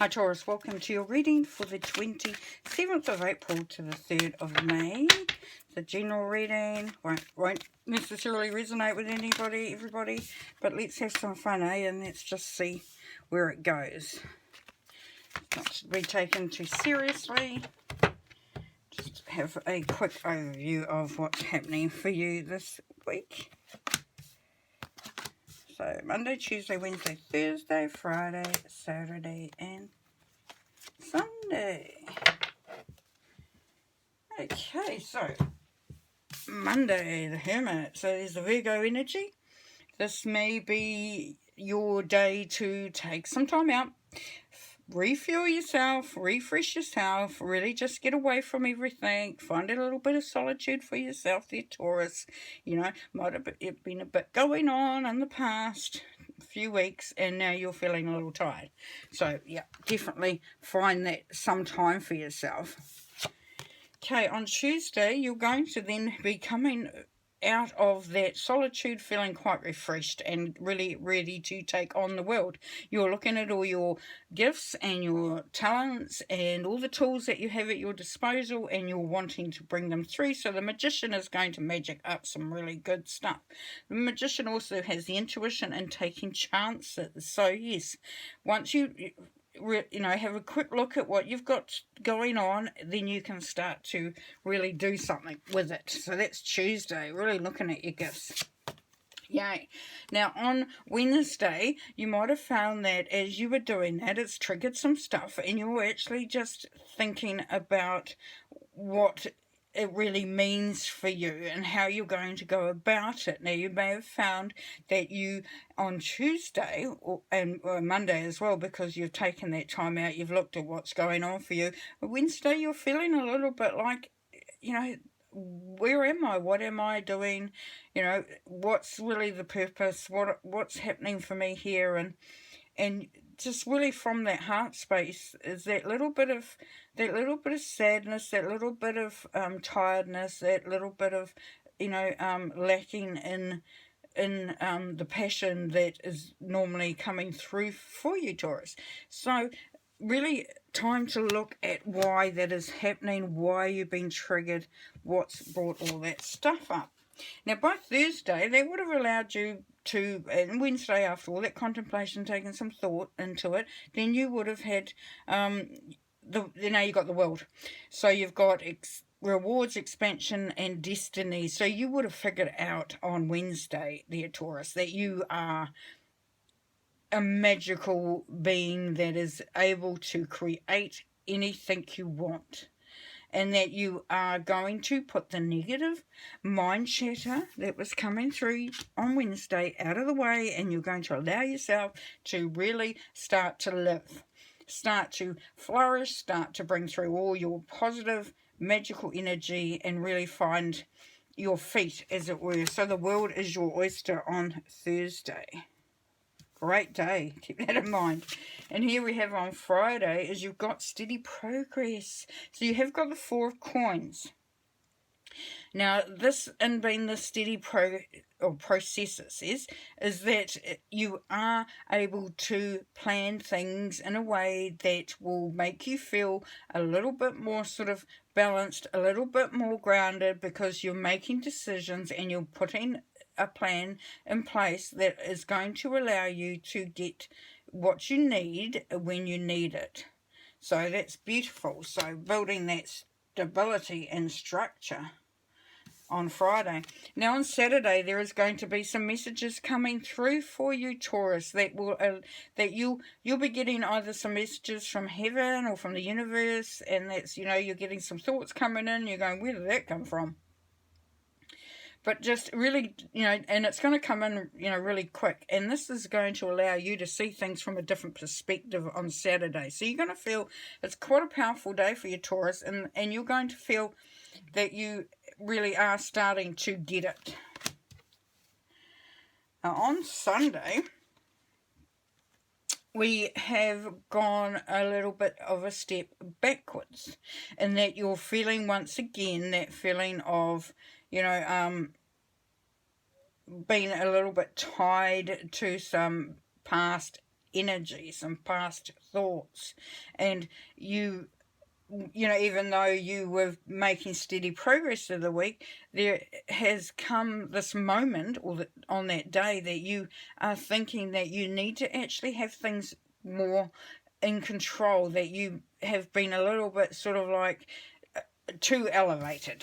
Hi Taurus, welcome to your reading for the 27th of April to the 3rd of May. The general reading won't necessarily resonate with everybody, but let's have some fun, and let's just see where it goes. Not to be taken too seriously. Just have a quick overview of what's happening for you this week. So Monday, Tuesday, Wednesday, Thursday, Friday, Saturday, and Sunday. Okay, so Monday, the Hermit. So there's the Virgo energy. This may be your day to take some time out, refuel yourself, refresh yourself, really just get away from everything, find a little bit of solitude for yourself there, Taurus. You know, might have been a bit going on in the past few weeks, and now you're feeling a little tired. So, yeah, definitely find that some time for yourself. Okay, on Tuesday, you're going to then be coming out of that solitude feeling quite refreshed and really ready to take on the world. You're looking at all your gifts and your talents and all the tools that you have at your disposal, and you're wanting to bring them through. So the Magician is going to magic up some really good stuff. The Magician also has the intuition and taking chances. So yes, once you have a quick look at what you've got going on, then you can start to really do something with it. So that's Tuesday, really looking at your gifts. Yay. Now on Wednesday, you might have found that as you were doing that, it's triggered some stuff, and you were actually just thinking about what it really means for you and how you're going to go about it. Now, you may have found that you, on Tuesday and Monday as well, because you've taken that time out, you've looked at what's going on for you. But Wednesday, you're feeling a little bit like, where am I? What am I doing? What's really the purpose? What's happening for me here? And just really from that heart space is that little bit of sadness, that little bit of tiredness, that little bit of lacking in the passion that is normally coming through for you, Taurus. So really time to look at why that is happening, why you've been triggered, what's brought all that stuff up. Now, by Thursday, that would have allowed you to, and Wednesday after all that contemplation, taking some thought into it, then you would have had, you got the world. So you've got rewards, expansion, and destiny. So you would have figured out on Wednesday, dear Taurus, that you are a magical being that is able to create anything you want, and that you are going to put the negative mind chatter that was coming through on Wednesday out of the way, and you're going to allow yourself to really start to live, start to flourish, start to bring through all your positive magical energy and really find your feet, as it were. So the world is your oyster on Thursday. Great day, keep that in mind. And here we have on Friday is you've got steady progress. So you have got the Four of Coins. Now this, in being the steady processes, is that you are able to plan things in a way that will make you feel a little bit more sort of balanced, a little bit more grounded, because you're making decisions and you're putting a plan in place that is going to allow you to get what you need when you need it. So that's beautiful. So building that stability and structure on Friday. Now on Saturday, there is going to be some messages coming through for you, Taurus, that will you'll be getting either some messages from heaven or from the universe, and that's, you're getting some thoughts coming in. You're going, where did that come from? But just really, and it's going to come in, really quick. And this is going to allow you to see things from a different perspective on Saturday. So you're going to feel it's quite a powerful day for you, Taurus, and you're going to feel that you really are starting to get it. On Sunday, we have gone a little bit of a step backwards, in that you're feeling once again that feeling of, being a little bit tied to some past energy, some past thoughts, and you know, even though you were making steady progress through the week, there has come this moment, or on that day, that you are thinking that you need to actually have things more in control, that you have been a little bit sort of like too elevated.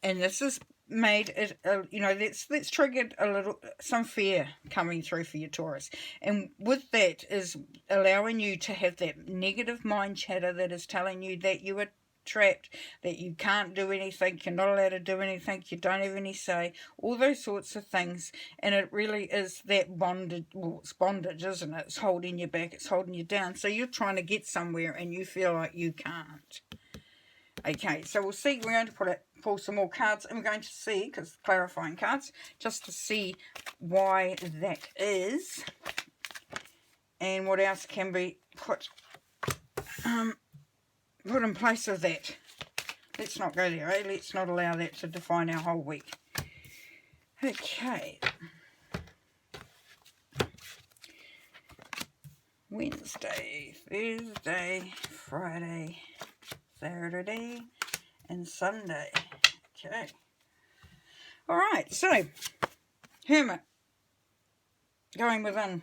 And this has made it, you know, that's triggered a little, some fear coming through for you, Taurus. And with that is allowing you to have that negative mind chatter that is telling you that you are trapped, that you can't do anything, you're not allowed to do anything, you don't have any say, all those sorts of things. And it really is that bondage, well, it's bondage, isn't it? It's holding you back, it's holding you down. So you're trying to get somewhere and you feel like you can't. Okay, so we'll see. We're going to pull some more cards, and we're going to see, because clarifying cards, just to see why that is, and what else can be put in place of that. Let's not go there, eh? Let's not allow that to define our whole week. Okay. Wednesday, Thursday, Friday, Saturday, and Sunday. Okay. Alright, so, Hermit. Going within.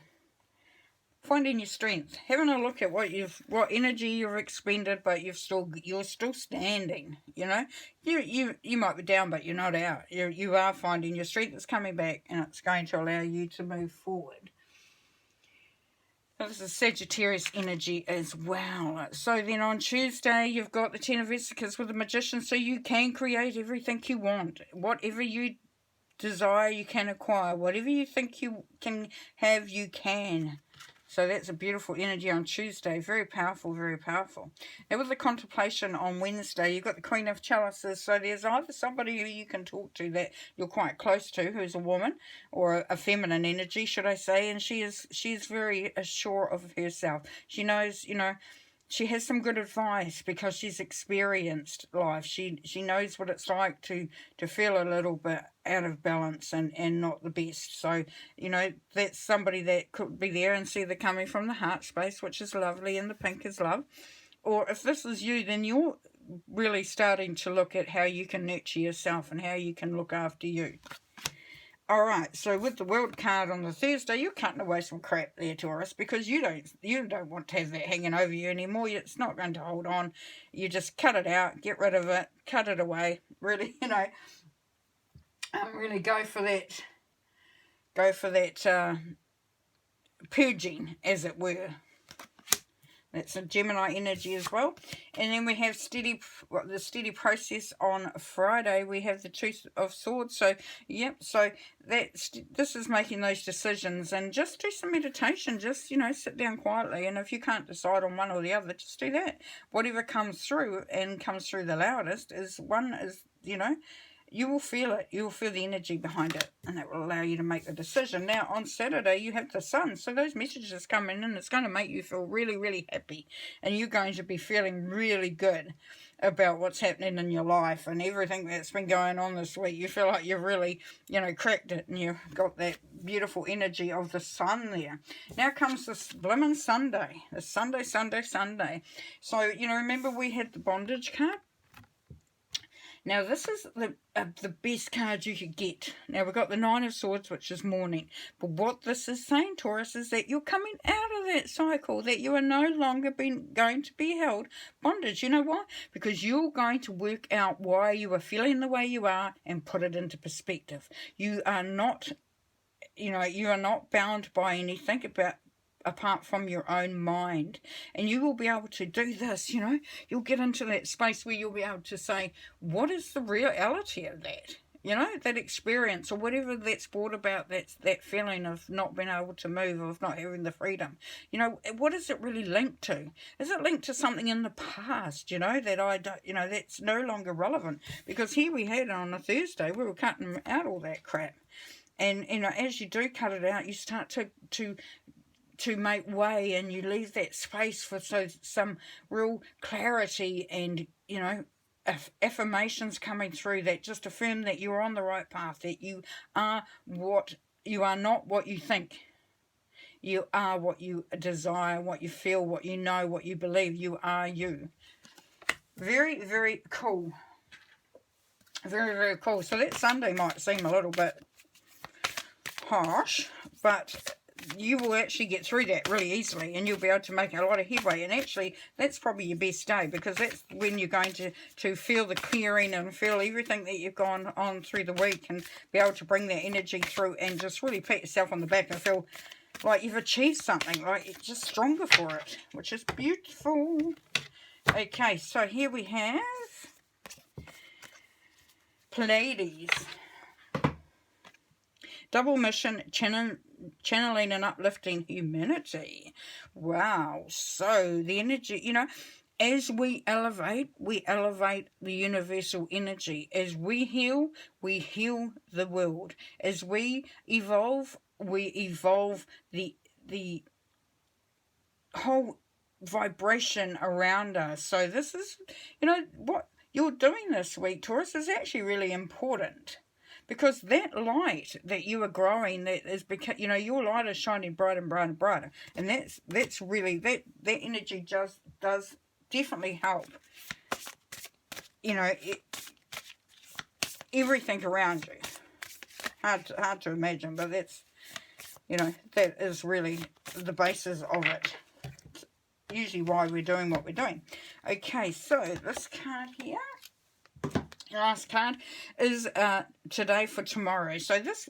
Finding your strength. Having a look at what energy you've expended, but you're still standing, you know. You might be down, but you're not out. You are finding your strength. It's coming back, and it's going to allow you to move forward. This is Sagittarius energy as well. So then on Tuesday, you've got the Ten of Vesicles with the Magician. So you can create everything you want. Whatever you desire, you can acquire. Whatever you think you can have, you can. So that's a beautiful energy on Tuesday. Very powerful, very powerful. Now with the contemplation on Wednesday, you've got the Queen of Chalices. So there's either somebody who you can talk to that you're quite close to, who's a woman, or a feminine energy, should I say. And she's very sure of herself. She knows, you know, she has some good advice because she's experienced life. She knows what it's like to feel a little bit out of balance and not the best. So, you know, that's somebody that could be there, and see they're coming from the heart space, which is lovely, and the pink is love. Or if this is you, then you're really starting to look at how you can nurture yourself and how you can look after you. Alright, so with the World card on the Thursday, you're cutting away some crap there, Taurus, because you don't want to have that hanging over you anymore. It's not going to hold on. You just cut it out, get rid of it, cut it away. Really, you know, really go for that purging, as it were. That's a Gemini energy as well. And then we have the steady process on Friday. We have the Two of Swords. So, yep, so this is making those decisions. And just do some meditation. Just, you know, sit down quietly. And if you can't decide on one or the other, just do that. Whatever comes through, and comes through the loudest, is, you know, you will feel it. You will feel the energy behind it, and that will allow you to make the decision. Now, on Saturday, you have the Sun, so those messages come in, and it's going to make you feel really, really happy, and you're going to be feeling really good about what's happening in your life and everything that's been going on this week. You feel like you've really, you know, cracked it, and you've got that beautiful energy of the Sun there. Now comes this blimmin' Sunday. It's Sunday. So, you know, remember we had the bondage card? Now, this is the best card you could get. Now, we've got the Nine of Swords, which is mourning. But what this is saying, Taurus, is that you're coming out of that cycle, that you are no longer going to be held bondage. You know why? Because you're going to work out why you are feeling the way you are and put it into perspective. You are not, you know, you are not bound by anything apart from your own mind, and you will be able to do this. You know, you'll get into that space where you'll be able to say, what is the reality of that, you know, that experience, or whatever that's brought about, that feeling of not being able to move, of not having the freedom. You know, what is it really linked to? Is it linked to something in the past, you know, that I don't, you know, that's no longer relevant? Because here we had on a Thursday, we were cutting out all that crap, and, you know, as you do cut it out, you start to make way, and you leave that space for some real clarity, and, you know, affirmations coming through that just affirm that you're on the right path, that you are not what you think. You are what you desire, what you feel, what you know, what you believe. You are you. Very, very cool. Very, very cool. So that Sunday might seem a little bit harsh, but you will actually get through that really easily, and you'll be able to make a lot of headway. And actually, that's probably your best day, because that's when you're going to feel the clearing and feel everything that you've gone on through the week, and be able to bring that energy through and just really pat yourself on the back and feel like you've achieved something, like you're just stronger for it, which is beautiful. Okay, so here we have Pleiades. Double mission, channeling and uplifting humanity. Wow. So the energy, you know, as we elevate the universal energy. As we heal the world. As we evolve the whole vibration around us. So this is, you know, what you're doing this week, Taurus, is actually really important. Because that light that you are growing, that is, you know, your light is shining brighter and brighter and brighter, and that's really that energy just does definitely help. You know, everything around you. Hard to imagine, but that's, you know, that is really the basis of it. It's usually why we're doing what we're doing. Okay, so this card here. Last card is today for tomorrow. So this,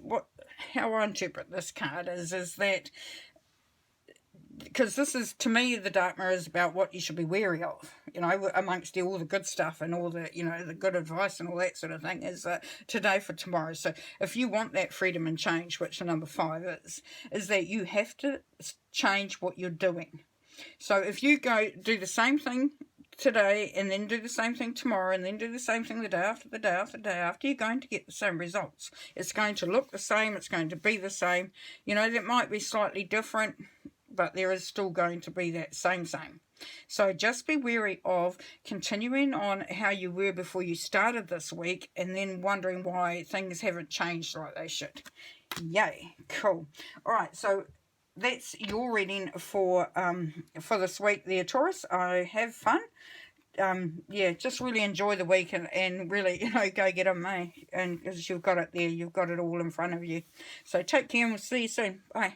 how I interpret this card is that, because this is, to me, the dark mirror is about what you should be wary of, you know, amongst all the good stuff and all the, you know, the good advice and all that sort of thing, is today for tomorrow. So if you want that freedom and change, which the number 5 is that you have to change what you're doing. So if you go do the same thing today and then do the same thing tomorrow and then do the same thing the day after the day after the day after, you're going to get the same results. It's going to look the same, it's going to be the same. You know, that might be slightly different, but there is still going to be that same. So just be wary of continuing on how you were before you started this week and then wondering why things haven't changed like they should. Yay, cool. All right, so that's your reading for this week there, Taurus. I have fun. Yeah, just really enjoy the week and really, you know, go get them, eh? And because you've got it there, you've got it all in front of you. So take care and we'll see you soon. Bye.